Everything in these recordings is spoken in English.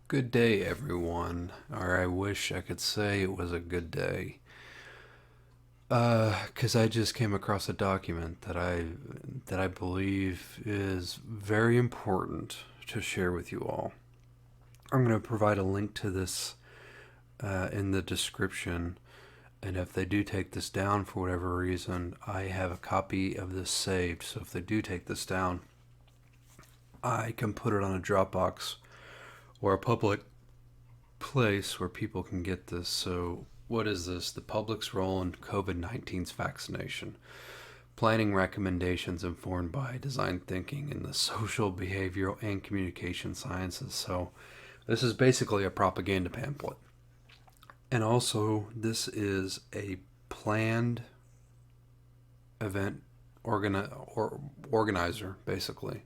Good day, everyone. Or I wish I could say it was a good day. 'Cause I just came across a document that I believe is very important to share with you all. I'm going to provide a link to this in the description, and if they do take this down for whatever reason, I have a copy of this saved. So if they do take this down, I can put it on a Dropbox or a public place where people can get this. So, what is this? The public's role in COVID-19's vaccination. Planning recommendations informed by design thinking in the social, behavioral, and communication sciences. So, this is basically a propaganda pamphlet. And also, this is a planned event organizer, basically.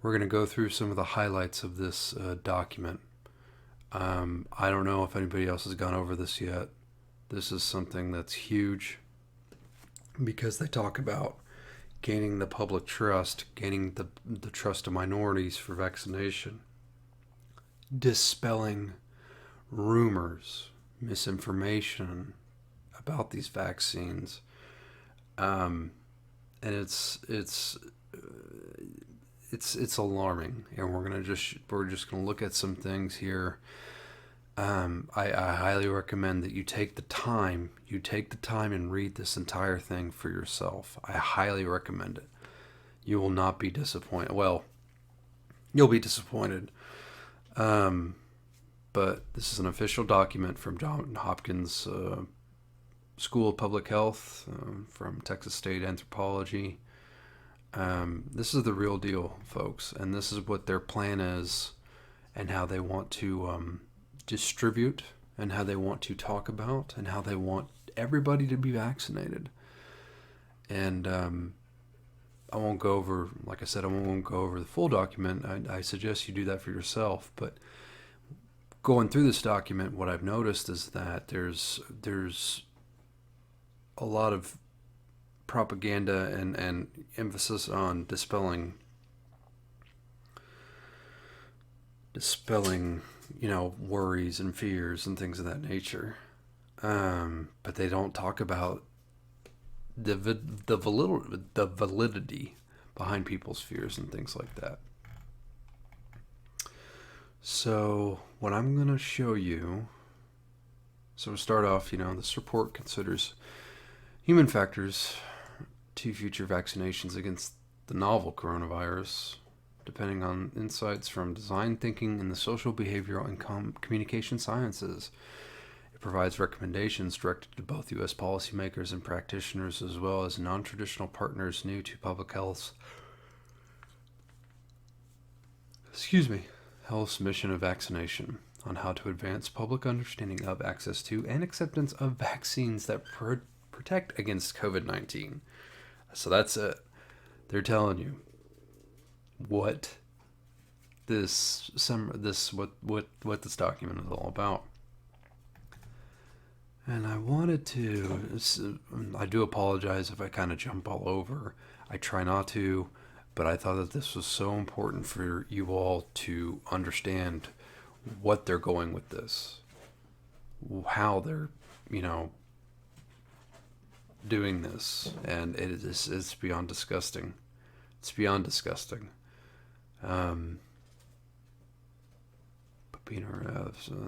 We're going to go through some of the highlights of this document. I don't know if anybody else has gone over this yet. This is something that's huge because they talk about gaining the public trust, gaining the trust of minorities for vaccination, dispelling rumors, misinformation about these vaccines, and it's alarming. And we're just gonna look at some things here. I highly recommend that you take the time. You take the time and read this entire thing for yourself. I highly recommend it. You will not be disappointed. Well, you'll be disappointed. Um, but this is an official document from Johns Hopkins School of Public Health, from Texas State Anthropology. This is the real deal, folks, and this is what their plan is, and how they want to distribute, and how they want to talk about, and how they want everybody to be vaccinated. And I won't go over, like I said, I won't go over the full document. I suggest you do that for yourself. But going through this document, what I've noticed is that there's a lot of propaganda and emphasis on dispelling, worries and fears and things of that nature. But they don't talk about the validity behind people's fears and things like that. So what I'm going to show you. So to start off, this report considers human factors to future vaccinations against the novel coronavirus, depending on insights from design thinking in the social, behavioral, and communication sciences. It provides recommendations directed to both U.S. policymakers and practitioners, as well as non-traditional partners new to public health's health's mission of vaccination, on how to advance public understanding of access to and acceptance of vaccines that protect against COVID-19. So that's it. They're telling you what what this document is all about. And I do apologize if I kind of jump all over. I try not to, but I thought that this was so important for you all to understand what they're going with this, how they're, doing this, and it's beyond disgusting. It's beyond disgusting. But being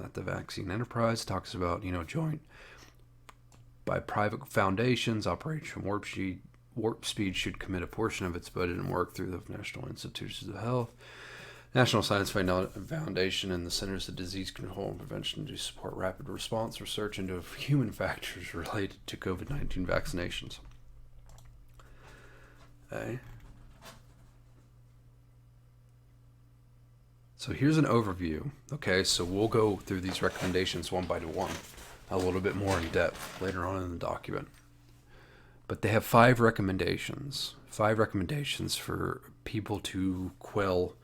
at the vaccine enterprise talks about joint by private foundations. Operation Warp Speed should commit a portion of its budget and work through the National Institutes of Health, National Science Foundation, and the Centers of Disease Control and Prevention to support rapid response research into human factors related to COVID-19 vaccinations. Okay. So here's an overview. Okay, so we'll go through these recommendations one by one, a little bit more in depth later on in the document. But they have five recommendations for people to quell.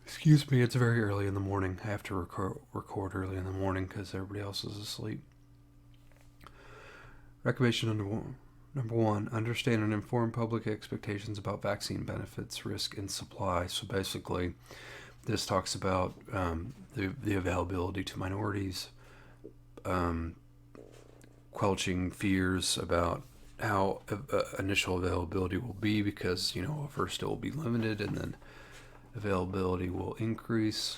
Excuse me, it's very early in the morning. I have to record early in the morning because everybody else is asleep. Recommendation Number one, understand and inform public expectations about vaccine benefits, risk, and supply. So basically, this talks about the availability to minorities, quelching fears about how initial availability will be, because first it will be limited and then availability will increase.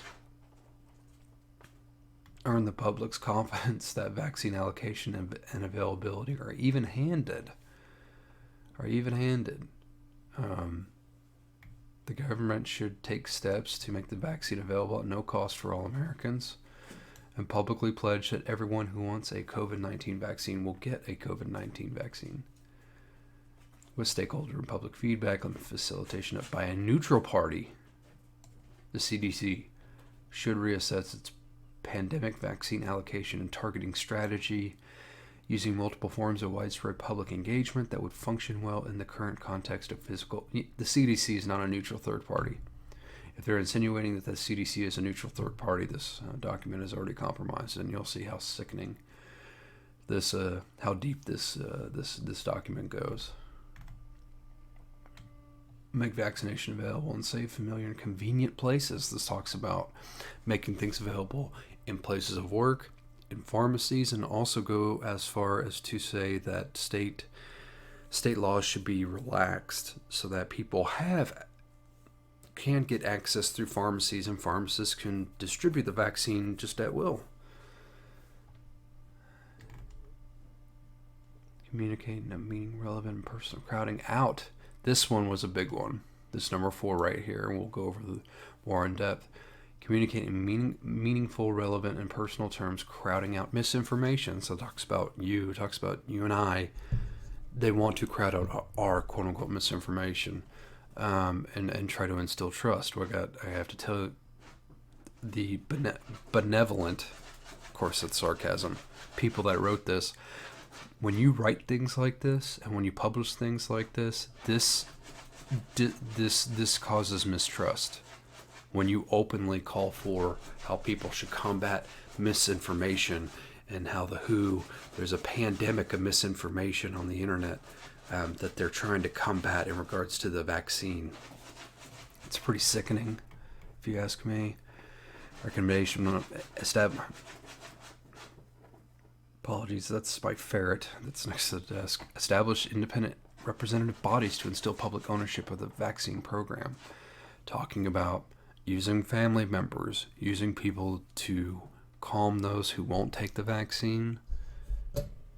Earn the public's confidence that vaccine allocation and availability are even-handed. The government should take steps to make the vaccine available at no cost for all Americans, and publicly pledge that everyone who wants a COVID-19 vaccine will get a COVID-19 vaccine. With stakeholder and public feedback on the facilitation of by a neutral party, the CDC should reassess its pandemic vaccine allocation and targeting strategy, using multiple forms of widespread public engagement that would function well in the current context of physical. The CDC is not a neutral third party. If they're insinuating that the CDC is a neutral third party, this document is already compromised, and you'll see how sickening this, how deep this document goes. Make vaccination available in safe, familiar, and convenient places. This talks about making things available in places of work, in pharmacies, and also go as far as to say that state laws should be relaxed so that people can get access through pharmacies, and pharmacists can distribute the vaccine just at will. Communicate in a meaning, relevant, and personal. Crowding out. This one was a big one. This number 4 right here, and we'll go over the more in depth. Communicate in meaningful, relevant, and personal terms, crowding out misinformation. So it talks about you and I. They want to crowd out our quote-unquote misinformation, and try to instill trust. I have to tell you, the benevolent, of course it's sarcasm, people that wrote this, when you write things like this and when you publish things like this causes mistrust. When you openly call for how people should combat misinformation, and how there's a pandemic of misinformation on the internet that they're trying to combat in regards to the vaccine. It's pretty sickening, if you ask me. Recommendation apologies, that's by Ferret. That's next to the desk. Establish independent representative bodies to instill public ownership of the vaccine program. Talking about using family members, using people to calm those who won't take the vaccine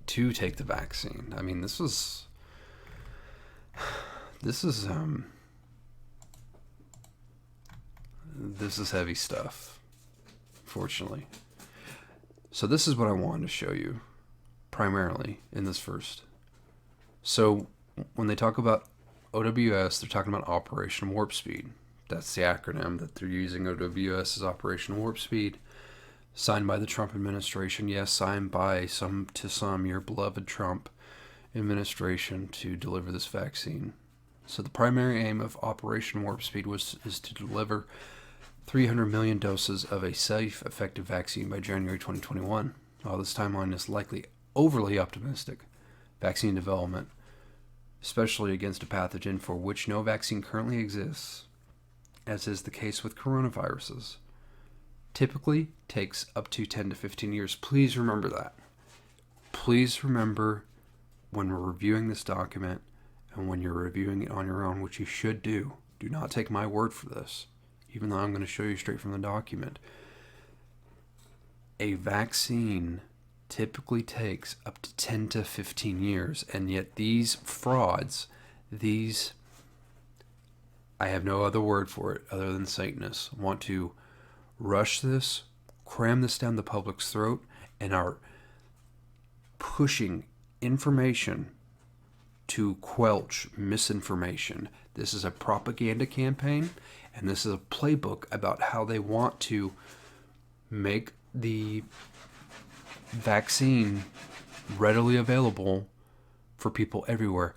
to take the vaccine. I mean, this is heavy stuff, fortunately. So this is what I wanted to show you primarily in this first. So when they talk about OWS, they're talking about Operation Warp Speed. That's the acronym that they're using. OWS is Operation Warp Speed, signed by the Trump administration. Yes, signed by some your beloved Trump administration to deliver this vaccine. So the primary aim of Operation Warp Speed is to deliver 300 million doses of a safe, effective vaccine by January 2021. While this timeline is likely overly optimistic, vaccine development, especially against a pathogen for which no vaccine currently exists, as is the case with coronaviruses, typically takes up to 10 to 15 years. Please remember that. Please remember, when we're reviewing this document and when you're reviewing it on your own, which you should do not take my word for this, even though I'm going to show you straight from the document. A vaccine typically takes up to 10 to 15 years, and yet these frauds, I have no other word for it other than Satanists, want to rush this, cram this down the public's throat, and are pushing information to quelch misinformation. This is a propaganda campaign, and this is a playbook about how they want to make the vaccine readily available for people everywhere.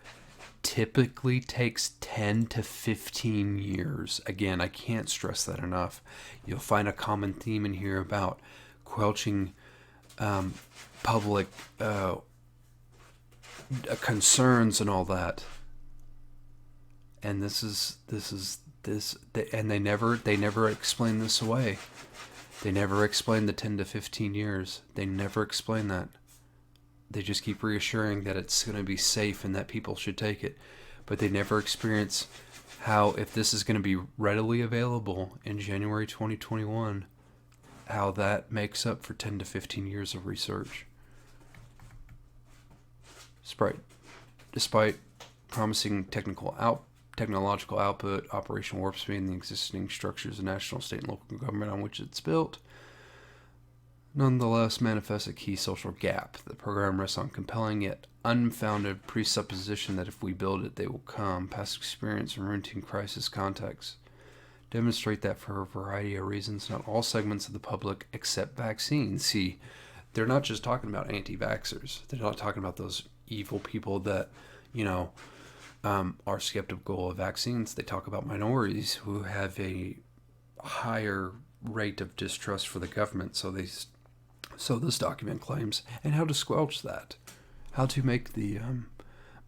Typically takes 10 to 15 years. Again, I can't stress that enough. You'll find a common theme in here about quelching public concerns and all that. And and they never explain this away. They never explain the 10 to 15 years. They never explain that. They just keep reassuring that it's going to be safe and that people should take it. But they never experience how, if this is going to be readily available in January 2021, how that makes up for 10 to 15 years of research. Despite promising technological output, operational warp speed, and the existing structures of national, state, and local government on which it's built, nonetheless manifests a key social gap. The program rests on compelling yet unfounded presupposition that if we build it, they will come. Past experience and routine crisis contexts demonstrate that for a variety of reasons, not all segments of the public accept vaccines. See, they're not just talking about anti-vaxxers. They're not talking about those evil people that, are skeptical of vaccines. They talk about minorities who have a higher rate of distrust for the government. So this document claims, and how to squelch that, how to make the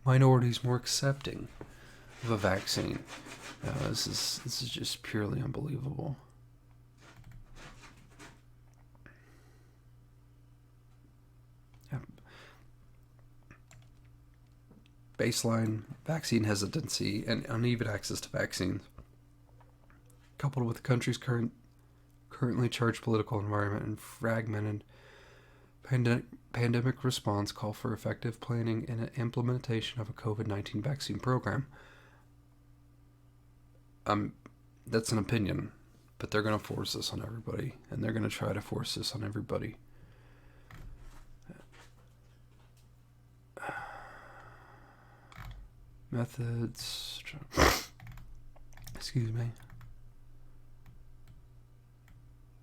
minorities more accepting of a vaccine. This is just purely unbelievable. Baseline vaccine hesitancy and uneven access to vaccines, coupled with the country's currently charged political environment and fragmented pandemic response, call for effective planning and implementation of a COVID-19 vaccine program. That's an opinion, but they're going to force this on everybody, and they're going to try to force this on everybody. Methods. Excuse me.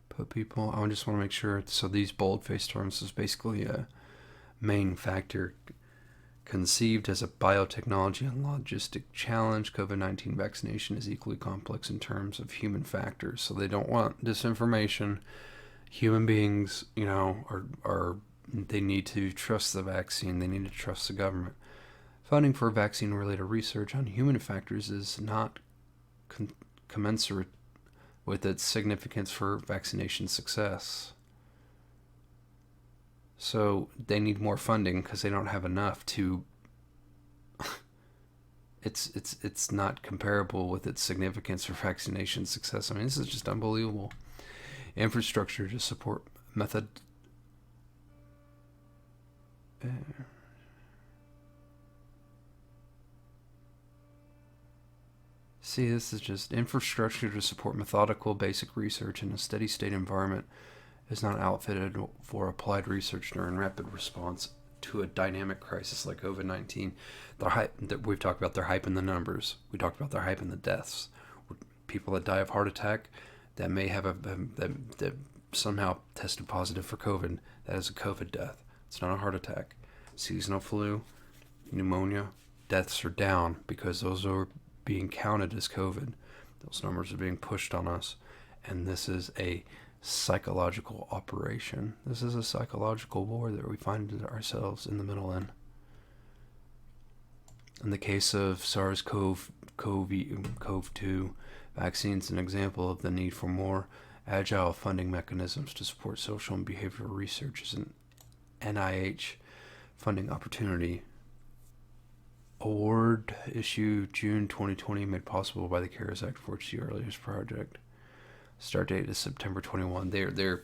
Put people. I just want to make sure. So these bold-faced terms is basically a main factor conceived as a biotechnology and logistic challenge. COVID-19 vaccination is equally complex in terms of human factors. So they don't want disinformation. Human beings, are they need to trust the vaccine. They need to trust the government. Funding for vaccine-related research on human factors is not commensurate with its significance for vaccination success. So they need more funding because they don't have enough to. It's not comparable with its significance for vaccination success. I mean, this is just unbelievable. Infrastructure to support method. See, this is just infrastructure to support methodical basic research in a steady state environment is not outfitted for applied research during rapid response to a dynamic crisis like COVID-19. We've talked about their hype in the numbers. We talked about their hype in the deaths. People that die of heart attack that may have that somehow tested positive for COVID. That is a COVID death. It's not a heart attack. Seasonal flu, pneumonia, deaths are down because those are being counted as COVID. Those numbers are being pushed on us, and this is a psychological operation. This is a psychological war that we find ourselves in the middle in. In the case of SARS-CoV-2 vaccines, an example of the need for more agile funding mechanisms to support social and behavioral research is an NIH funding opportunity. Award issued June 2020, made possible by the CARES Act for its earliest project. Start date is September 21. They're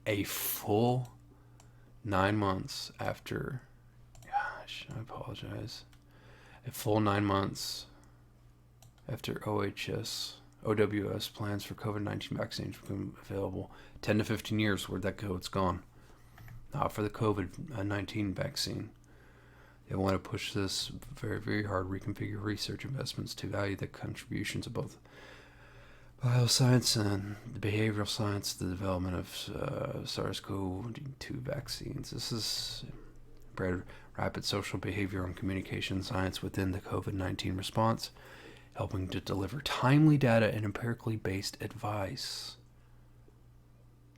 a full 9 months after. Gosh, I apologize. A full 9 months after OWS plans for COVID-19 vaccines become available. 10 to 15 years, where'd that go? It's gone. Not for the COVID-19 vaccine. They want to push this very, very hard, reconfigure research investments to value the contributions of both bioscience and the behavioral science, the development of SARS-CoV-2 vaccines. This is rapid social behavior and communication science within the COVID-19 response, helping to deliver timely data and empirically based advice.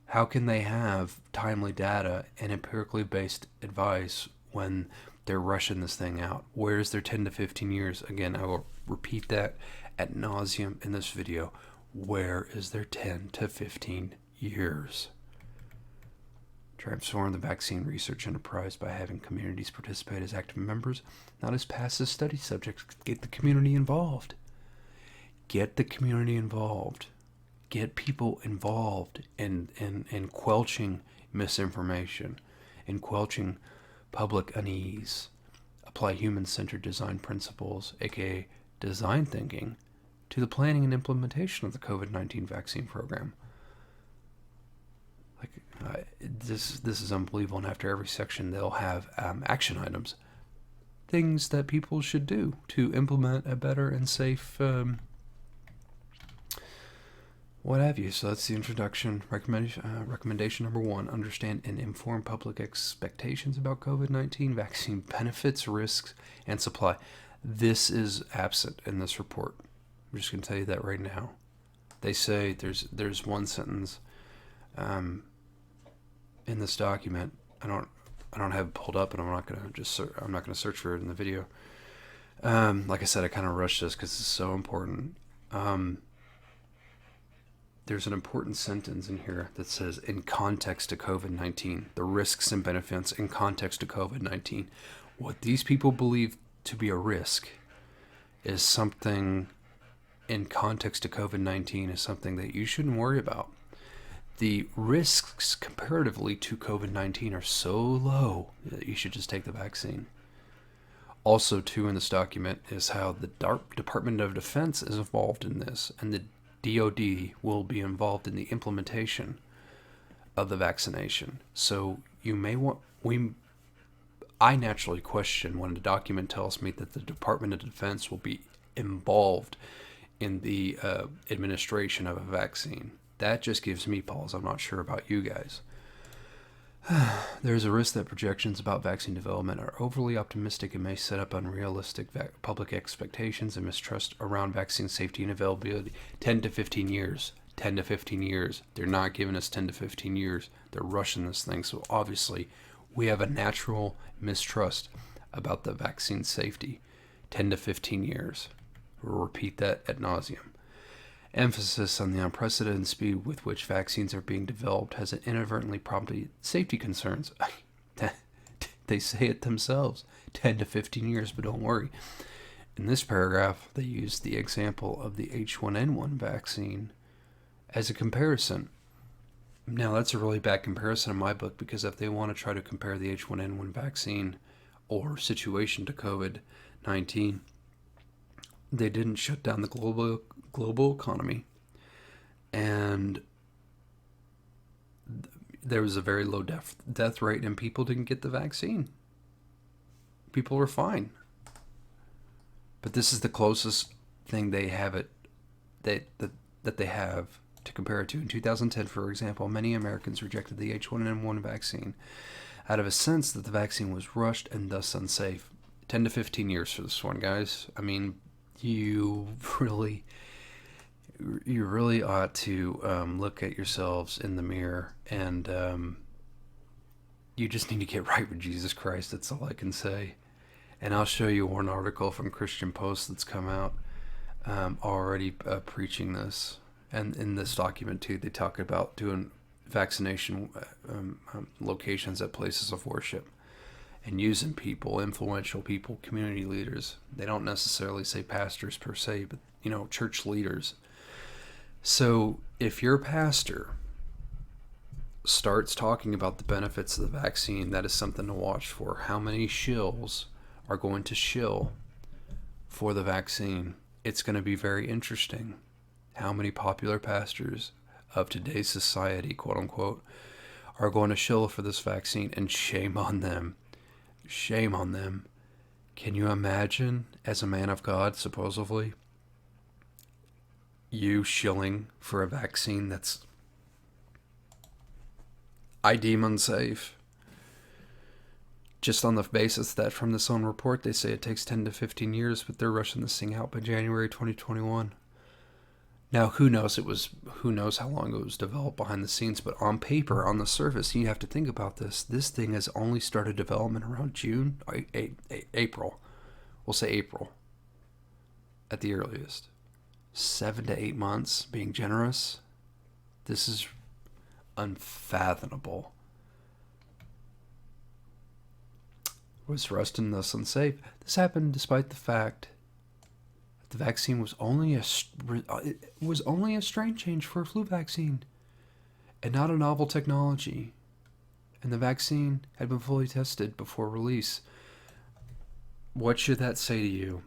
How can they have timely data and empirically based advice when They're rushing this thing out. Where's their 10 to 15 years? Again, I will repeat that ad nauseum in this video. Where is their 10 to 15 years? Transform the vaccine research enterprise by having communities participate as active members, not as passive study subjects. Get the community involved. Get the community involved. Get people involved in quelching misinformation, in quelching public unease. Apply human-centered design principles, aka design thinking, to the planning and implementation of the COVID-19 vaccine program. This is unbelievable. And after every section, they'll have action items, things that people should do to implement a better and safe what have you. So that's the introduction. Recommendation number 1, understand and inform public expectations about COVID-19 vaccine benefits, risks, and supply. This is absent in this report. I'm just going to tell you that right now. They say there's one sentence in this document. I don't have it pulled up, and I'm not going to search for it in the video. Like I said, I kind of rushed this because it's so important. There's an important sentence in here that says, in context to COVID-19, the risks and benefits in context to COVID-19. What these people believe to be a risk is something in context to COVID-19 is something that you shouldn't worry about. The risks comparatively to COVID-19 are so low that you should just take the vaccine. Also, too, in this document is how the Department of Defense is involved in this, and the DoD will be involved in the implementation of the vaccination. So you may want, I naturally question when a document tells me that the Department of Defense will be involved in the administration of a vaccine. That just gives me pause. I'm not sure about you guys. There's a risk that projections about vaccine development are overly optimistic and may set up unrealistic public expectations and mistrust around vaccine safety and availability. 10 to 15 years. 10 to 15 years. They're not giving us 10 to 15 years. They're rushing this thing. So obviously, we have a natural mistrust about the vaccine safety. 10 to 15 years. We'll repeat that ad nauseum. Emphasis on the unprecedented speed with which vaccines are being developed has inadvertently prompted safety concerns. They say it themselves, 10 to 15 years, but don't worry. In this paragraph, they use the example of the H1N1 vaccine as a comparison. Now, that's a really bad comparison in my book, because if they want to try to compare the H1N1 vaccine or situation to COVID-19, they didn't shut down the global economy, and there was a very low death rate, and people didn't get the vaccine. People were fine. But this is the closest thing they have that they have to compare it to. In 2010, for example, many Americans rejected the H1N1 vaccine out of a sense that the vaccine was rushed and thus unsafe. 10 to 15 years for this one, guys. I mean, you really ought to look at yourselves in the mirror, and you just need to get right with Jesus Christ. That's all I can say. And I'll show you one article from Christian Post that's come out already preaching this. And in this document too, they talk about doing vaccination locations at places of worship, and using people, influential people, community leaders. They don't necessarily say pastors per se, but church leaders. So if your pastor starts talking about the benefits of the vaccine, that is something to watch for. How many shills are going to shill for the vaccine? It's going to be very interesting. How many popular pastors of today's society, quote unquote, are going to shill for this vaccine, and shame on them. Shame on them. Can you imagine, as a man of God, supposedly, you shilling for a vaccine that's I deem unsafe? Just on the basis that from this own report, they say it takes 10 to 15 years, but they're rushing this thing out by January 2021. Now, who knows how long it was developed behind the scenes, but on paper, on the surface, you have to think about this. This thing has only started development around June, April. We'll say April at the earliest. 7 to 8 months, being generous. This is unfathomable. Was rust and thus unsafe. This happened despite the fact that the vaccine was only a strain change for a flu vaccine, and not a novel technology. And the vaccine had been fully tested before release. What should that say to you?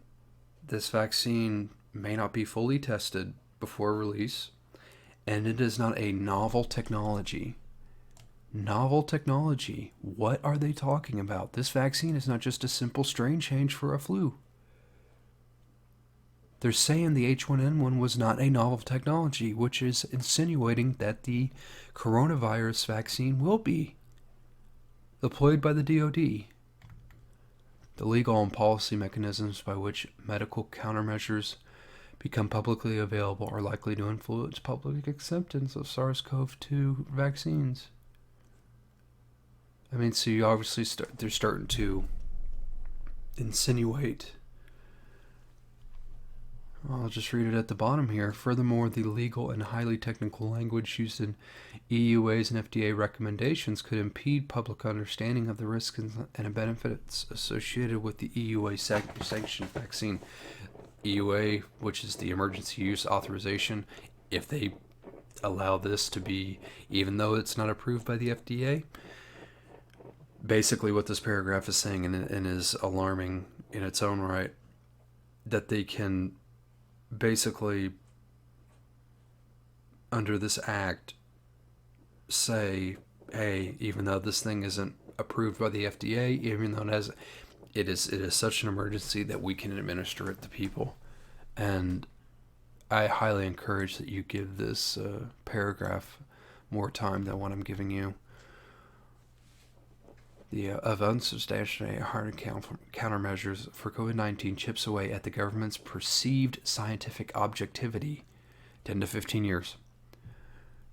This vaccine may not be fully tested before release, and it is not a novel technology. Novel technology. What are they talking about? This vaccine is not just a simple strain change for a flu. They're saying the H1N1 was not a novel technology, which is insinuating that the coronavirus vaccine will be deployed by the DoD. The legal and policy mechanisms by which medical countermeasures become publicly available are likely to influence public acceptance of SARS-CoV-2 vaccines. I mean, so you obviously they're starting to insinuate. I'll just read it at the bottom here. Furthermore, the legal and highly technical language used in EUAs and FDA recommendations could impede public understanding of the risks and benefits associated with the EUA sanctioned vaccine. EUA, which is the emergency use authorization, if they allow this to be, even though it's not approved by the FDA, basically what this paragraph is saying, and is alarming in its own right, that they can basically, under this act, say, hey, even though this thing isn't approved by the FDA, even though it is such an emergency that we can administer it to people. And I highly encourage that you give this paragraph more time than what I'm giving you. The of unsubstantiated hard countermeasures for COVID-19 chips away at the government's perceived scientific objectivity. 10 to 15 years.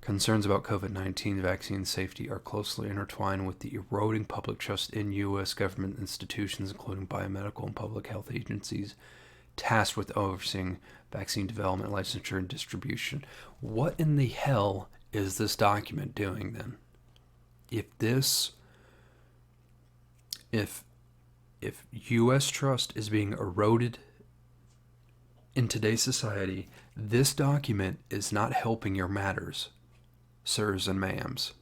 Concerns about COVID-19 vaccine safety are closely intertwined with the eroding public trust in U.S. government institutions, including biomedical and public health agencies tasked with overseeing vaccine development, licensure, and distribution. What in the hell is this document doing then? If U.S. trust is being eroded in today's society, this document is not helping your matters, sirs and ma'ams.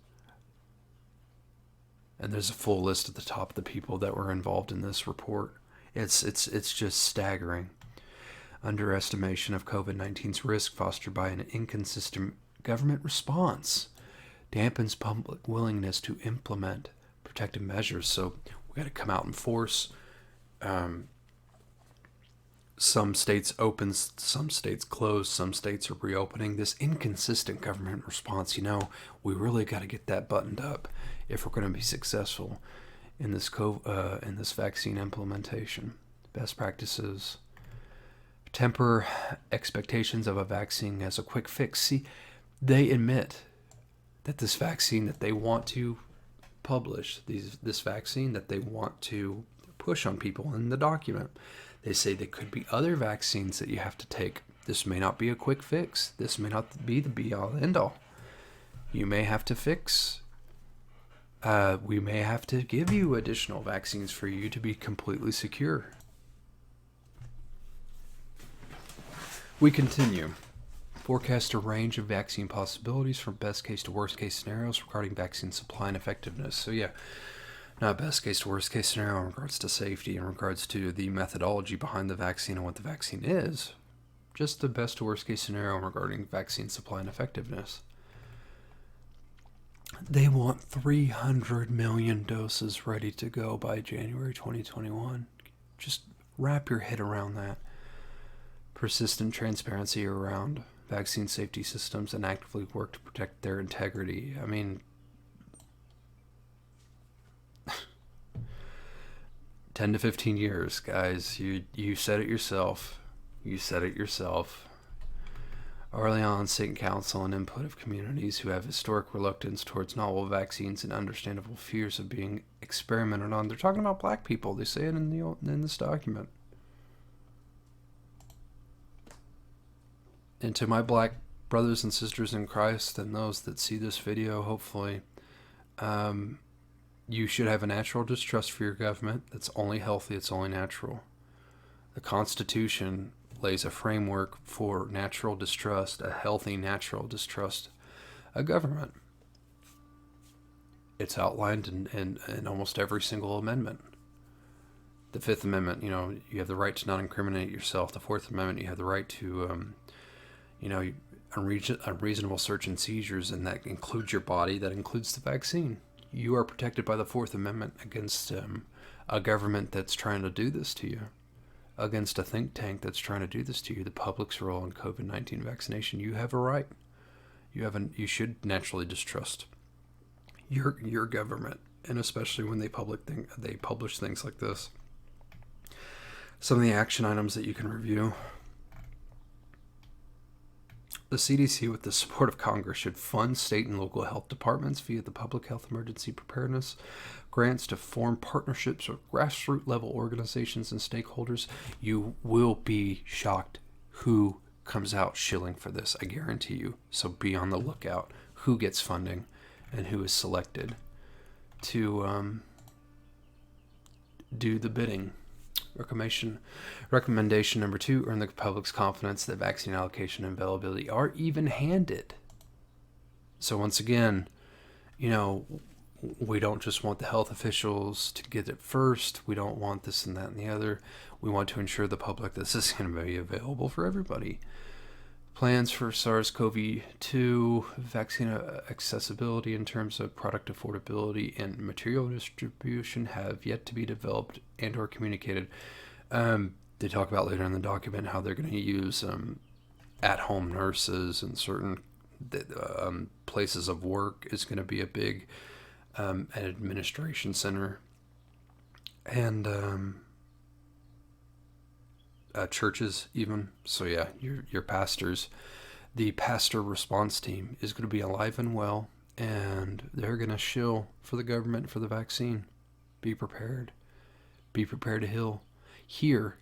And there's a full list at the top of the people that were involved in this report. It's just staggering. Underestimation of COVID-19's risk fostered by an inconsistent government response dampens public willingness to implement protective measures. So we got to come out in force. Some states open, some states close, some states are reopening. This inconsistent government response, we really got to get that buttoned up if we're going to be successful in this vaccine implementation. Best practices. Temper expectations of a vaccine as a quick fix. See, they admit that this vaccine that they want to publish, this vaccine that they want to push on people in the document, they say there could be other vaccines that you have to take. This may not be a quick fix. This may not be the be-all, end-all. You may have to fix. We may have to give you additional vaccines for you to be completely secure. We continue. Forecast a range of vaccine possibilities from best case to worst case scenarios regarding vaccine supply and effectiveness. So not best case to worst case scenario in regards to safety, in regards to the methodology behind the vaccine and what the vaccine is. Just the best to worst case scenario regarding vaccine supply and effectiveness. They want 300 million doses ready to go by January 2021. Just wrap your head around that. Persistent transparency around vaccine safety systems and actively work to protect their integrity. I mean, 10 to 15 years, guys. You said it yourself. Early on, seeking counsel and input of communities who have historic reluctance towards novel vaccines and understandable fears of being experimented on. They're talking about black people. They say it in this document. And to my black brothers and sisters in Christ and those that see this video, hopefully, you should have a natural distrust for your government. That's only healthy. It's only natural. The Constitution lays a framework for natural distrust, a healthy natural distrust of government. It's outlined in almost every single amendment. The Fifth Amendment, you have the right to not incriminate yourself. The Fourth Amendment, you have the right to, unreasonable search and seizures, and that includes your body. That includes the vaccine. You are protected by the Fourth Amendment against a government that's trying to do this to you, against a think tank that's trying to do this to you. The public's role in COVID-19 vaccination. You have a right. You should naturally distrust your government, and especially when they publish things like this. Some of the action items that you can review. The CDC, with the support of Congress, should fund state and local health departments via the Public Health Emergency Preparedness grants to form partnerships with grassroots level organizations and stakeholders. You will be shocked who comes out shilling for this, I guarantee you. So be on the lookout who gets funding and who is selected to do the bidding. Recommendation number 2, earn the public's confidence that vaccine allocation and availability are even-handed. So once again, we don't just want the health officials to get it first. We don't want this and that and the other. We want to ensure the public this is going to be available for everybody. Plans for SARS-CoV-2 vaccine accessibility in terms of product affordability and material distribution have yet to be developed and or communicated. They talk about later in the document how they're going to use at-home nurses and certain places of work is going to be a big administration center. And churches even. So yeah, your pastors. The pastor response team is going to be alive and well, and they're going to shill for the government for the vaccine. Be prepared. Be prepared to hear,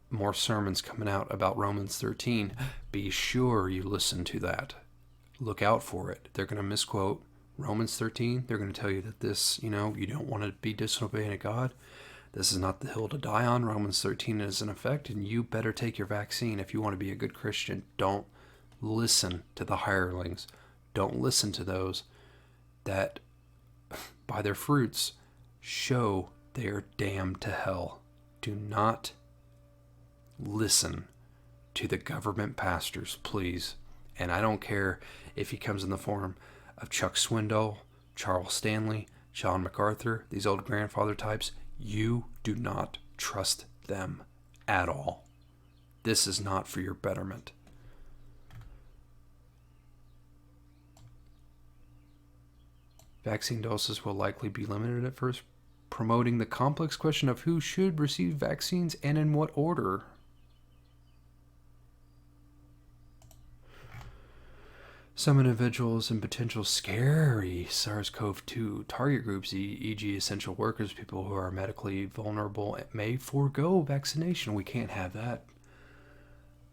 more sermons coming out about Romans 13. Be sure you listen to that. Look out for it. They're going to misquote Romans 13. They're going to tell you that this, you don't want to be disobedient to God. This is not the hill to die on. Romans 13 is in effect, and you better take your vaccine if you want to be a good Christian. Don't listen to the hirelings. Don't listen to those that, by their fruits, show they are damned to hell. Do not listen to the government pastors, please. And I don't care if he comes in the form of Chuck Swindoll, Charles Stanley, John MacArthur, these old grandfather types. You do not trust them at all. This is not for your betterment. Vaccine doses will likely be limited at first, promoting the complex question of who should receive vaccines and in what order. Some individuals and potential scary SARS-CoV-2 target groups, e.g. essential workers, people who are medically vulnerable, may forego vaccination. We can't have that.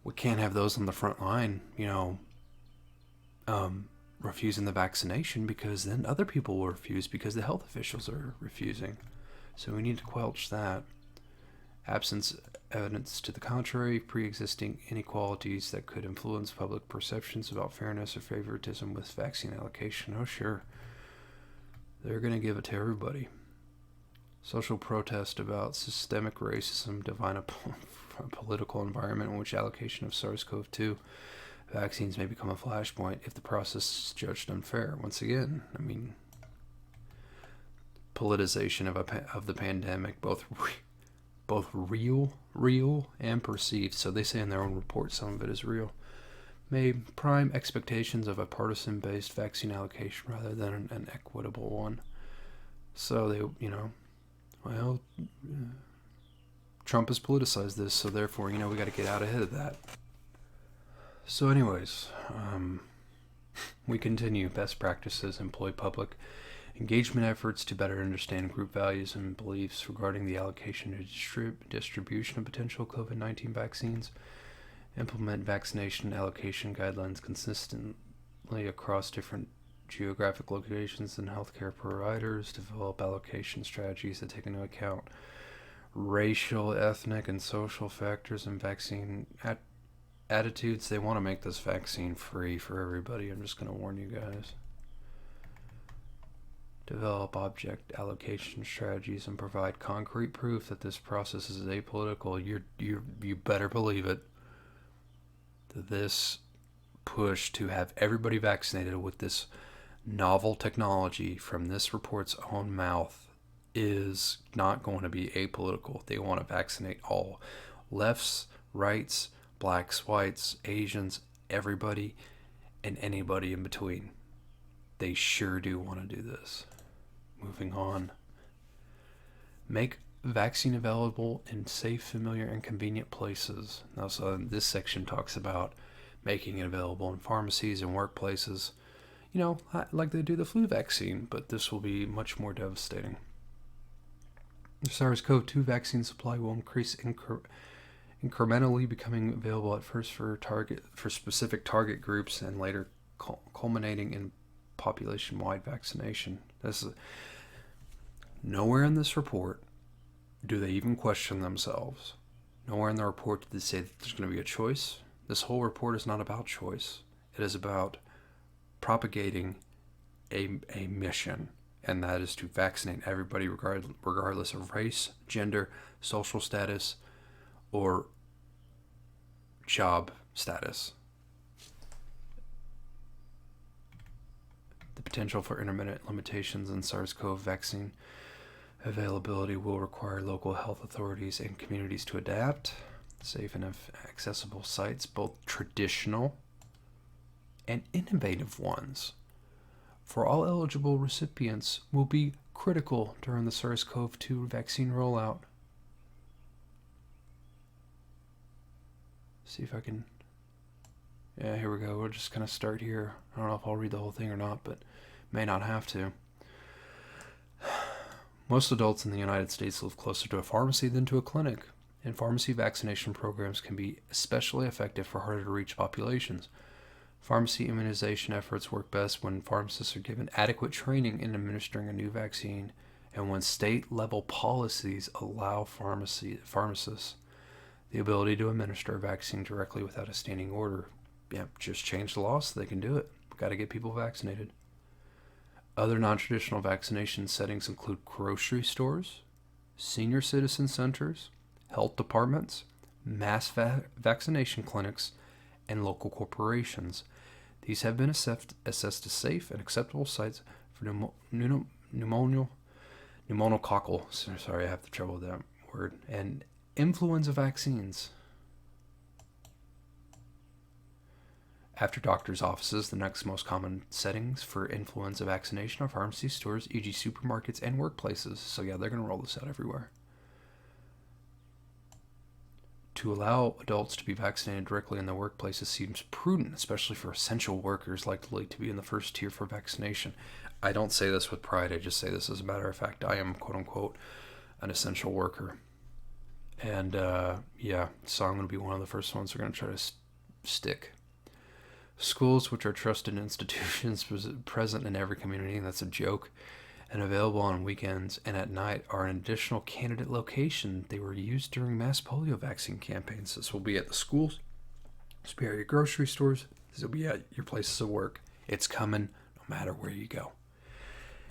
We can't have those on the front line, refusing the vaccination, because then other people will refuse because the health officials are refusing. So we need to quelch that. Absence evidence to the contrary, pre-existing inequalities that could influence public perceptions about fairness or favoritism with vaccine allocation. Oh, sure. They're going to give it to everybody. Social protest about systemic racism define a political environment in which allocation of SARS-CoV-2 vaccines may become a flashpoint if the process is judged unfair. Once again, politicization of the pandemic, both real and perceived. So they say in their own report some of it is real. May prime expectations of a partisan-based vaccine allocation rather than an equitable one. So they, Trump has politicized this, so therefore, we got to get out ahead of that. So anyways, we continue. Best practices employ public engagement efforts to better understand group values and beliefs regarding the allocation and distribution of potential COVID-19 vaccines. Implement vaccination allocation guidelines consistently across different geographic locations and healthcare providers. Develop allocation strategies that take into account racial, ethnic, and social factors and vaccine attitudes. They want to make this vaccine free for everybody. I'm just going to warn you guys. Develop object allocation strategies and provide concrete proof that this process is apolitical. You better believe it. This push to have everybody vaccinated with this novel technology from this report's own mouth is not going to be apolitical. They want to vaccinate all. Lefts, rights, blacks, whites, Asians, everybody, and anybody in between. They sure do want to do this. Moving on. Make vaccine available in safe, familiar, and convenient places. Now, so this section talks about making it available in pharmacies and workplaces, like they do the flu vaccine, but this will be much more devastating. The SARS-CoV-2 vaccine supply will increase incrementally, becoming available at first for specific target groups and later culminating in population-wide vaccination. Nowhere in this report do they even question themselves. Nowhere in the report do they say that there's going to be a choice. This whole report is not about choice. It is about propagating a mission, and that is to vaccinate everybody regardless of race, gender, social status, or job status. The potential for intermittent limitations in SARS-CoV vaccine availability will require local health authorities and communities to adapt. Safe and accessible sites, both traditional and innovative ones, for all eligible recipients will be critical during the SARS-CoV-2 vaccine rollout. See if I can... Yeah, here we go. We'll just kind of start here. I don't know if I'll read the whole thing or not, but may not have to. Most adults in the United States live closer to a pharmacy than to a clinic, and pharmacy vaccination programs can be especially effective for harder to reach populations. Pharmacy immunization efforts work best when pharmacists are given adequate training in administering a new vaccine and when state-level policies allow pharmacists the ability to administer a vaccine directly without a standing order. Just change the law so they can do it. We've got to get people vaccinated. Other non-traditional vaccination settings include grocery stores, senior citizen centers, health departments, mass vaccination clinics, and local corporations. These have been assessed as safe and acceptable sites for pneumococcal, sorry, I have the trouble with that word, and influenza vaccines. After doctors' offices, the next most common settings for influenza vaccination are pharmacy stores, e.g. supermarkets, and workplaces. So they're going to roll this out everywhere. To allow adults to be vaccinated directly in their workplaces seems prudent, especially for essential workers likely to be in the first tier for vaccination. I don't say this with pride. I just say this as a matter of fact. I am, quote-unquote, an essential worker. And, so I'm going to be one of the first ones we're going to try to stick. Schools, which are trusted institutions present in every community, and that's a joke, and available on weekends and at night, are an additional candidate location. They were used during mass polio vaccine campaigns. This will be at the schools, this will be at your grocery stores, this will be at your places of work. It's coming no matter where you go.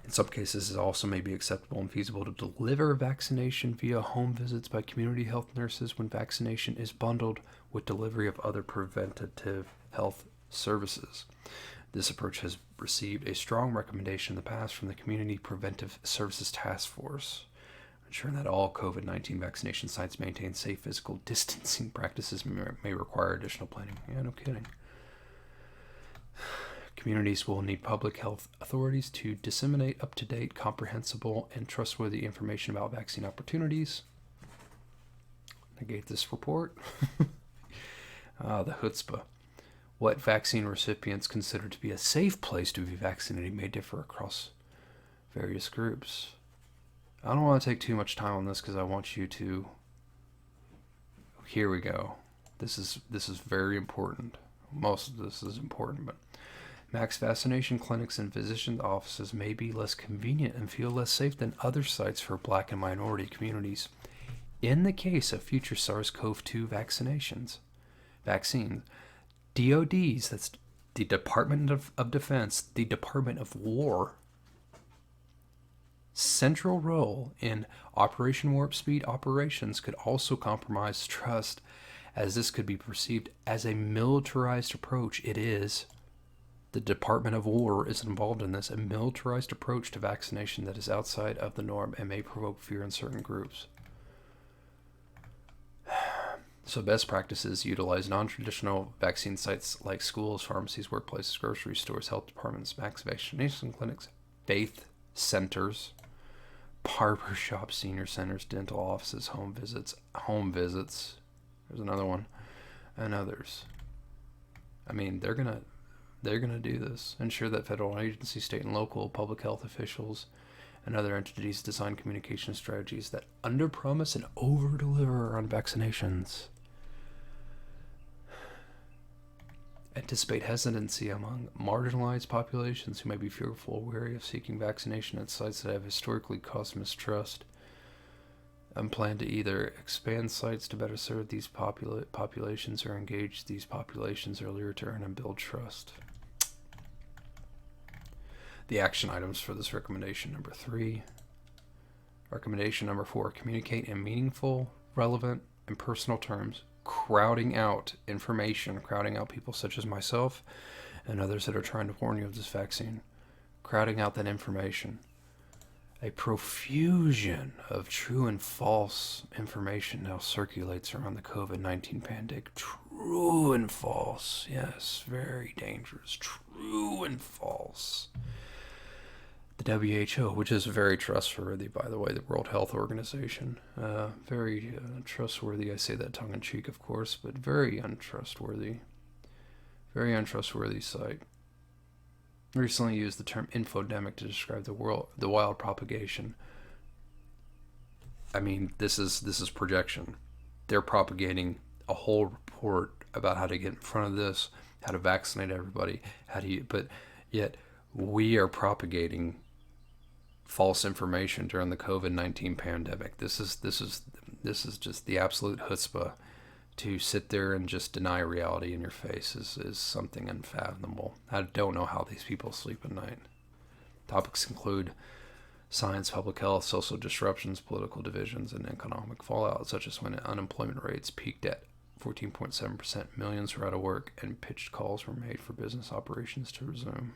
In some cases, it also may be acceptable and feasible to deliver vaccination via home visits by community health nurses when vaccination is bundled with delivery of other preventative health services. This approach has received a strong recommendation in the past from the Community Preventive Services Task Force, ensuring that all COVID-19 vaccination sites maintain safe physical distancing practices may require additional planning. Yeah, no kidding. Communities will need public health authorities to disseminate up-to-date, comprehensible, and trustworthy information about vaccine opportunities. negate this report. The chutzpah. What vaccine recipients consider to be a safe place to be vaccinated may differ across various groups. I don't want to take too much time on this because I want you to... Here we go. This is very important. Most of this is important, but mass vaccination clinics and physician offices may be less convenient and feel less safe than other sites for Black and minority communities. In the case of future SARS-CoV-2 vaccines, DOD's, that's the Department of Defense, the Department of War, central role in Operation Warp Speed operations could also compromise trust, as this could be perceived as a militarized approach. It is. The Department of War is involved in this, a militarized approach to vaccination that is outside of the norm and may provoke fear in certain groups. So best practices utilize non-traditional vaccine sites like schools, pharmacies, workplaces, grocery stores, health departments, mass vaccination clinics, faith centers, barber shops, senior centers, dental offices, home visits. There's another one, and others. I mean, they're gonna do this. Ensure that federal agencies, state and local public health officials, and other entities design communication strategies that underpromise and overdeliver on vaccinations. Anticipate hesitancy among marginalized populations who may be fearful or wary of seeking vaccination at sites that have historically caused mistrust. And plan to either expand sites to better serve these populations or engage these populations earlier to earn and build trust. The action items for this recommendation: number 3. Recommendation number 4, communicate in meaningful, relevant, and personal terms, crowding out information, crowding out people such as myself and others that are trying to warn you of this vaccine, crowding out that information. A profusion of true and false information now circulates around the COVID-19 pandemic. True and false. Yes, very dangerous. True and false. The WHO, which is very trustworthy, by the way, the World Health Organization. Very trustworthy. I say that tongue-in-cheek, of course, but very untrustworthy. Very untrustworthy site. Recently used the term infodemic to describe the wild propagation. I mean, this is projection. They're propagating a whole report about how to get in front of this, how to vaccinate everybody, but yet we are propagating false information during the COVID-19 pandemic. This is just the absolute chutzpah. To sit there and just deny reality in your face is something unfathomable. I don't know how these people sleep at night. Topics include science, public health, social disruptions, political divisions, and economic fallout, such as when unemployment rates peaked at 14.7%, millions were out of work, and pitched calls were made for business operations to resume.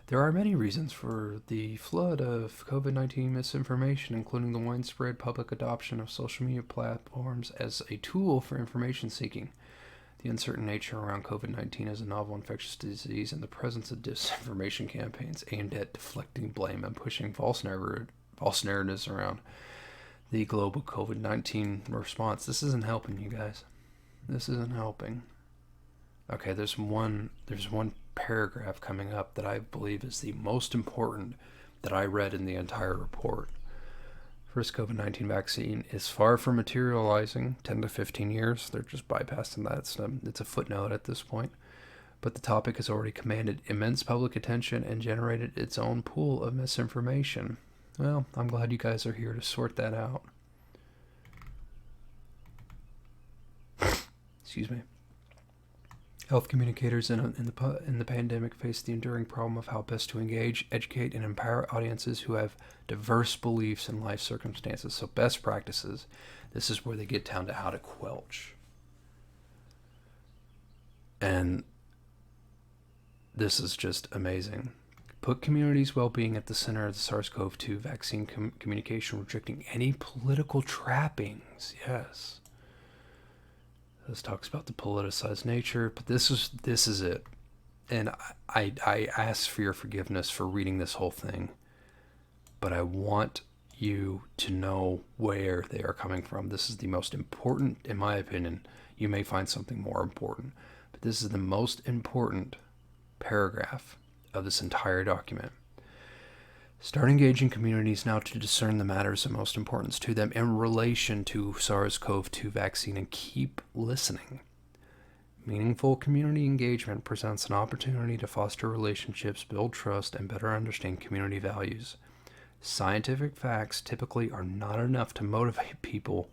There are many reasons for the flood of COVID-19 misinformation, including the widespread public adoption of social media platforms as a tool for information seeking, the uncertain nature around COVID-19 as a novel infectious disease, and the presence of disinformation campaigns aimed at deflecting blame and pushing false narratives around the global COVID-19 response. This isn't helping, you guys. This isn't helping. Okay, there's one paragraph coming up that I believe is the most important that I read in the entire report. First, COVID-19 vaccine is far from materializing. 10 to 15 years. They're just bypassing that. It's a footnote at this point. But the topic has already commanded immense public attention and generated its own pool of misinformation. Well, I'm glad you guys are here to sort that out. Excuse me. Health communicators in the pandemic face the enduring problem of how best to engage, educate, and empower audiences who have diverse beliefs and life circumstances. So best practices, this is where they get down to how to quelch. And this is just amazing. Put communities' well-being at the center of the SARS-CoV-2 vaccine communication, rejecting any political trappings. Yes. This talks about the politicized nature, but this is it. And I ask for your forgiveness for reading this whole thing, but I want you to know where they are coming from. This is the most important, in my opinion. You may find something more important, but this is the most important paragraph of this entire document. Start engaging communities now to discern the matters of most importance to them in relation to SARS-CoV-2 vaccine, and keep listening. Meaningful community engagement presents an opportunity to foster relationships, build trust, and better understand community values. Scientific facts typically are not enough to motivate people,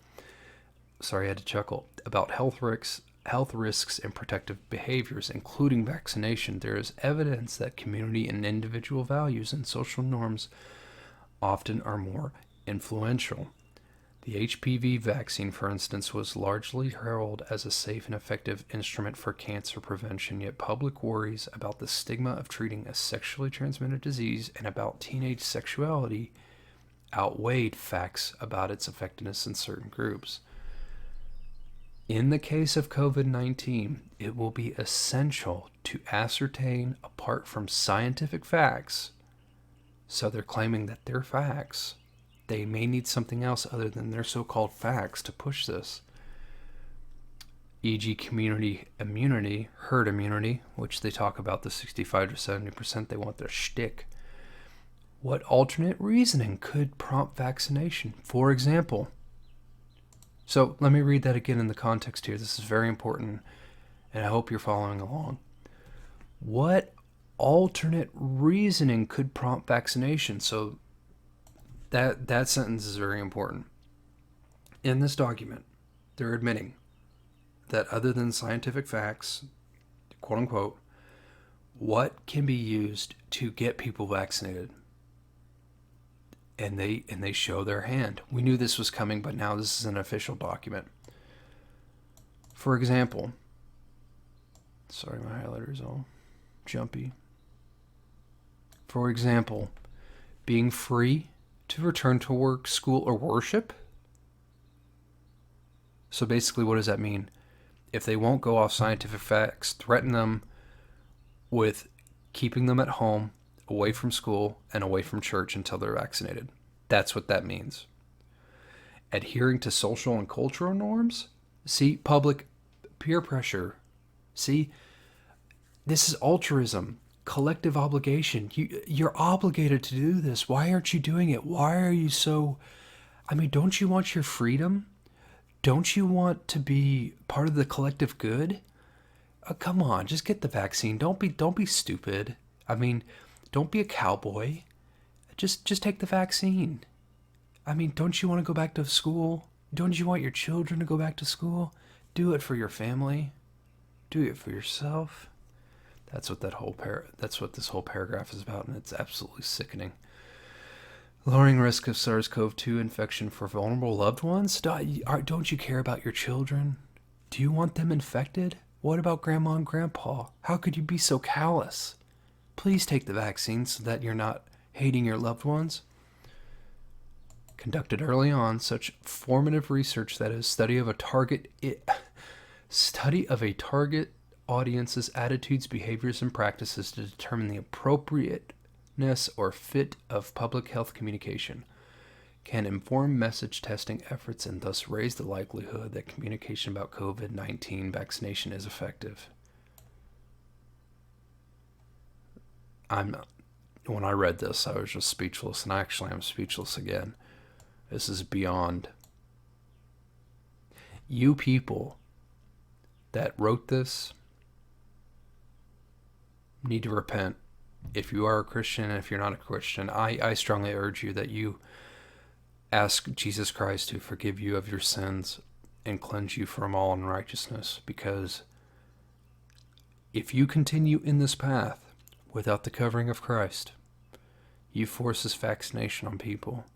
sorry, I had to chuckle, about health risks and protective behaviors, including vaccination. There is evidence that community and individual values and social norms often are more influential. The HPV vaccine, for instance, was largely heralded as a safe and effective instrument for cancer prevention, yet public worries about the stigma of treating a sexually transmitted disease and about teenage sexuality outweighed facts about its effectiveness in certain groups. In the case of COVID-19, it will be essential to ascertain, apart from scientific facts, so they're claiming that they're facts, they may need something else other than their so-called facts to push this, e.g. community immunity, herd immunity, which they talk about the 65 to 70%, they want their shtick. What alternate reasoning could prompt vaccination? For example, so let me read that again in the context here. This is very important, and I hope you're following along. What alternate reasoning could prompt vaccination? So that sentence is very important. In this document, they're admitting that other than scientific facts, quote unquote, what can be used to get people vaccinated? And they show their hand. We knew this was coming, but now this is an official document. For example, sorry, my highlighter's all jumpy. For example, being free to return to work, school, or worship. So basically, what does that mean? If they won't go off scientific facts, threaten them with keeping them at home, away from school, and away from church until they're vaccinated. That's what that means. Adhering to social and cultural norms. See, public peer pressure. See, this is altruism, collective obligation. You're obligated to do this. Why aren't you doing it? Why are you so... I mean, don't you want your freedom? Don't you want to be part of the collective good? Come on, just get the vaccine. Don't be stupid. I mean, don't be a cowboy. Just take the vaccine. I mean, don't you want to go back to school? Don't you want your children to go back to school? Do it for your family. Do it for yourself. That's what that's what this whole paragraph is about, and it's absolutely sickening. Lowering risk of SARS-CoV-2 infection for vulnerable loved ones? Don't you care about your children? Do you want them infected? What about grandma and grandpa? How could you be so callous? Please take the vaccine so that you're not hating your loved ones. Conducted early on, such formative research that is study of a target audience's attitudes, behaviors, and practices to determine the appropriateness or fit of public health communication can inform message testing efforts and thus raise the likelihood that communication about COVID-19 vaccination is effective. When I read this, I was just speechless, and actually I'm speechless again. This is beyond. You people that wrote this need to repent. If you are a Christian, and if you're not a Christian, I strongly urge you that you ask Jesus Christ to forgive you of your sins and cleanse you from all unrighteousness, because if you continue in this path without the covering of Christ, you force this vaccination on people,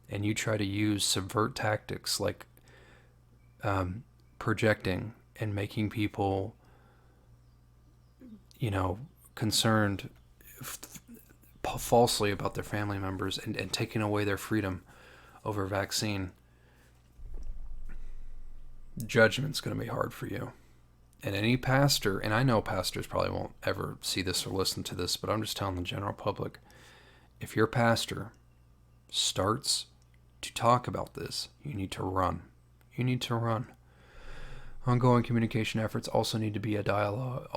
and you try to subvert tactics like projecting and making people, concerned falsely about their family members and taking away their freedom over vaccine. Judgment's going to be hard for you. And any pastor, and I know pastors probably won't ever see this or listen to this, but I'm just telling the general public, if your pastor starts to talk about this, you need to run. You need to run. Ongoing communication efforts also need to be dialogic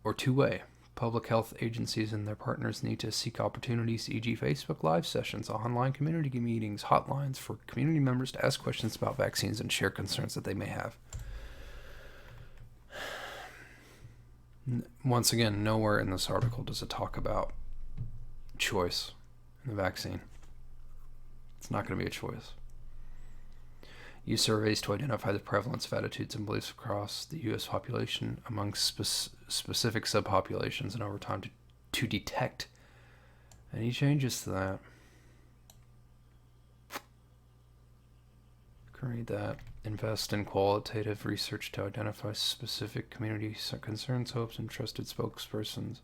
or two-way. Public health agencies and their partners need to seek opportunities, e.g. Facebook Live sessions, online community meetings, hotlines for community members to ask questions about vaccines and share concerns that they may have. Once again, nowhere in this article does it talk about choice in the vaccine. It's not going to be a choice. Use surveys to identify the prevalence of attitudes and beliefs across the U.S. population among specific subpopulations and over time to detect any changes to that. You can read that. Invest in qualitative research to identify specific community concerns, hopes, and trusted spokespersons.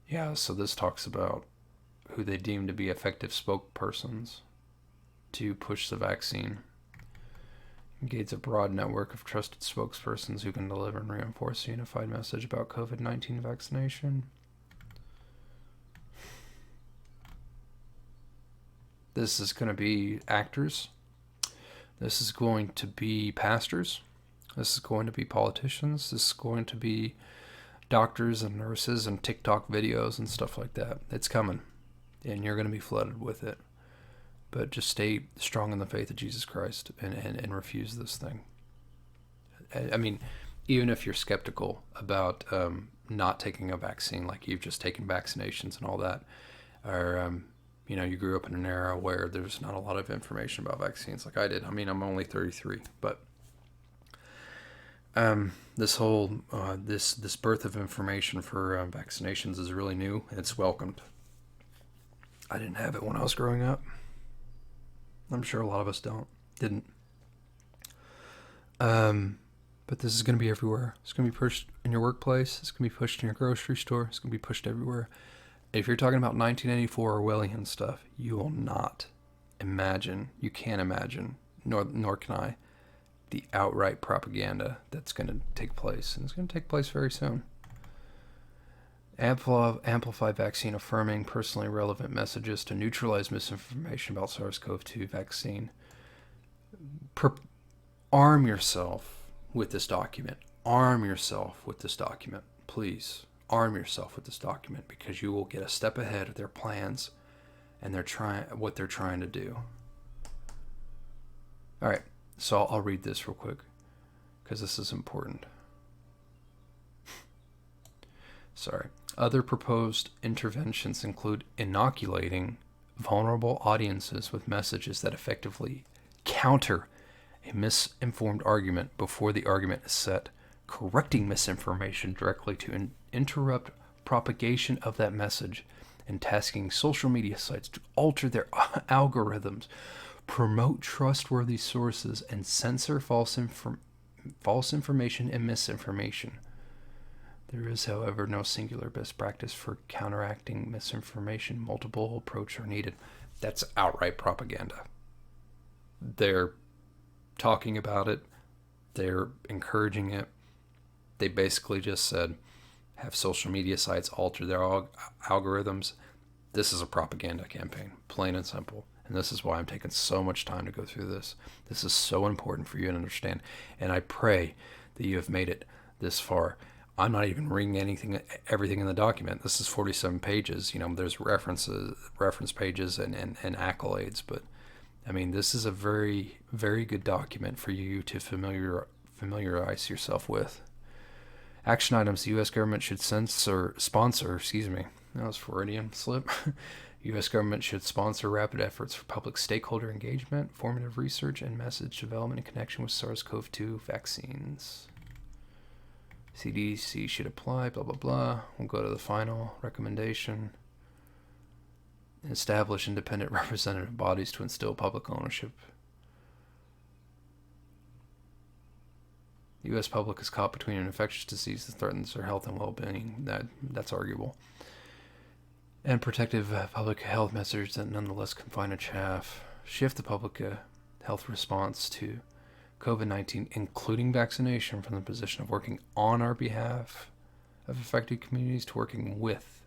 Yeah, so this talks about who they deem to be effective spokespersons to push the vaccine. Engage a broad network of trusted spokespersons who can deliver and reinforce a unified message about COVID-19 vaccination. This is going to be actors. This is going to be pastors. This is going to be politicians. This is going to be doctors and nurses and TikTok videos and stuff like that. It's coming, and you're going to be flooded with it. But just stay strong in the faith of Jesus Christ and refuse this thing. I mean, even if you're skeptical about not taking a vaccine, like you've just taken vaccinations and all that, or you grew up in an era where there's not a lot of information about vaccines like I did. I mean, I'm only 33, but this whole this birth of information for vaccinations is really new, and it's welcomed. I didn't have it when I was growing up. I'm sure a lot of us didn't. But this is going to be everywhere. It's going to be pushed in your workplace. It's going to be pushed in your grocery store. It's going to be pushed everywhere. If you're talking about 1984 Orwellian stuff, you will not imagine, you can't imagine, nor can I, the outright propaganda that's going to take place. And it's going to take place very soon. Amplify vaccine affirming personally relevant messages to neutralize misinformation about SARS-CoV-2 vaccine. Arm yourself with this document. Arm yourself with this document. Please, arm yourself with this document, because you will get a step ahead of their plans and what they're trying to do. All right, so I'll read this real quick because this is important. Sorry. Other proposed interventions include inoculating vulnerable audiences with messages that effectively counter a misinformed argument before the argument is set, correcting misinformation directly to interrupt propagation of that message, and tasking social media sites to alter their algorithms, promote trustworthy sources, and censor false information and misinformation. There is, however, no singular best practice for counteracting misinformation. Multiple approaches are needed. That's outright propaganda. They're talking about it. They're encouraging it. They basically just said, have social media sites alter their algorithms. This is a propaganda campaign, plain and simple. And this is why I'm taking so much time to go through this. This is so important for you to understand. And I pray that you have made it this far. I'm not even reading everything in the document. This is 47 pages. There's reference pages and accolades. But, I mean, this is a very, very good document for you to familiarize yourself with. Action items: the U.S. government should sponsor, that was Freudian slip. U.S. government should sponsor rapid efforts for public stakeholder engagement, formative research, and message development in connection with SARS-CoV-2 vaccines. CDC should apply, blah, blah, blah. We'll go to the final recommendation. Establish independent representative bodies to instill public ownership. The U.S. public is caught between an infectious disease that threatens their health and well-being. That's arguable. And protective public health measures that nonetheless confine a chaff. Shift the public health response to COVID-19, including vaccination, from the position of working on our behalf of affected communities to working with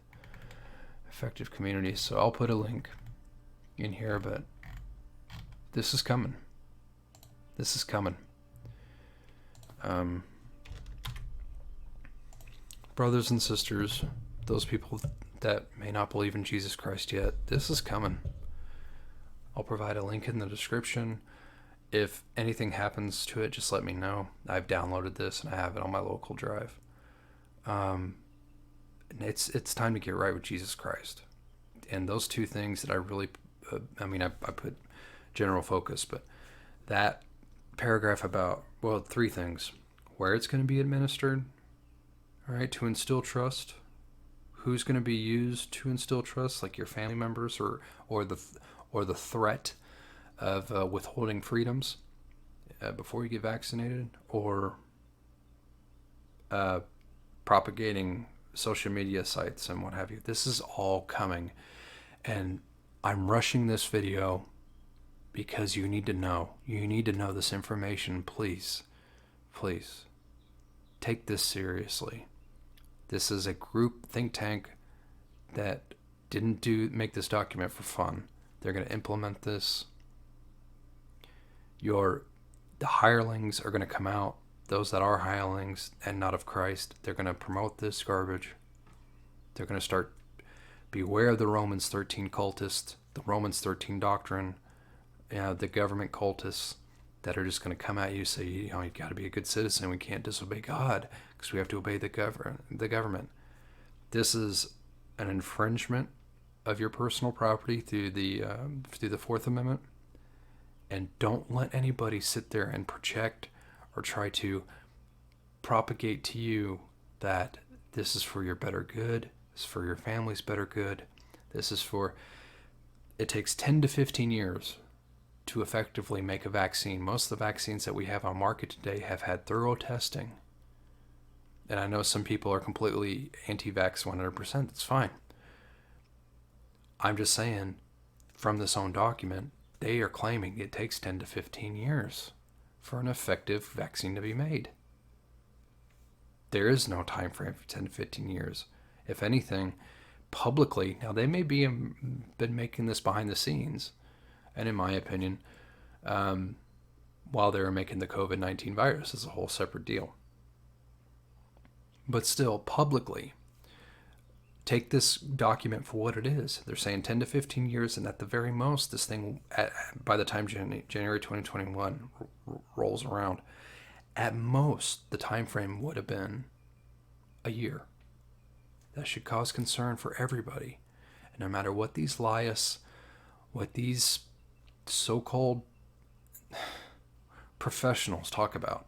effective communities. So I'll put a link in here, but this is coming. This is coming. Brothers and sisters, those people that may not believe in Jesus Christ yet, this is coming. I'll provide a link in the description. If anything happens to it, just let me know. I've downloaded this and I have it on my local drive. It's time to get right with Jesus Christ. And those two things that I really, I put general focus, but that paragraph about, well, three things: where it's going to be administered, all right, to instill trust, who's going to be used to instill trust, like your family members, or the threat of withholding freedoms before you get vaccinated, or propagating social media sites and what have you. This is all coming, and I'm rushing this video because you need to know. You need to know this information. Please take this seriously. This is a group think tank that didn't make this document for fun. They're going to implement this. The hirelings are going to come out. Those that are hirelings and not of Christ, they're going to promote this garbage. They're going to start, beware of the Romans 13 cultists, the Romans 13 doctrine, the government cultists that are just going to come at you and say, you got to be a good citizen. We can't disobey God because we have to obey the government. This is an infringement of your personal property through the Fourth Amendment. And don't let anybody sit there and project or try to propagate to you that this is for your better good, this is for your family's better good, it takes 10 to 15 years to effectively make a vaccine. Most of the vaccines that we have on market today have had thorough testing. And I know some people are completely anti-vax 100%. That's fine. I'm just saying, from this own document, they are claiming it takes 10 to 15 years for an effective vaccine to be made. There is no time frame for 10 to 15 years. If anything, publicly, now they may be been making this behind the scenes, and in my opinion, while they were making the COVID-19 virus, is a whole separate deal. But still, publicly, take this document for what it is. They're saying 10 to 15 years, and at the very most, this thing, by the time January 2021 rolls around, at most, the time frame would have been a year. That should cause concern for everybody. And no matter what these what these so-called professionals talk about,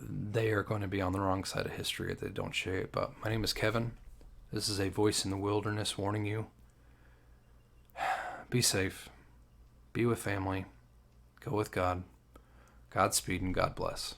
they are going to be on the wrong side of history if they don't shape up. My name is Kevin. This is a voice in the wilderness warning you. Be safe. Be with family. Go with God. Godspeed and God bless.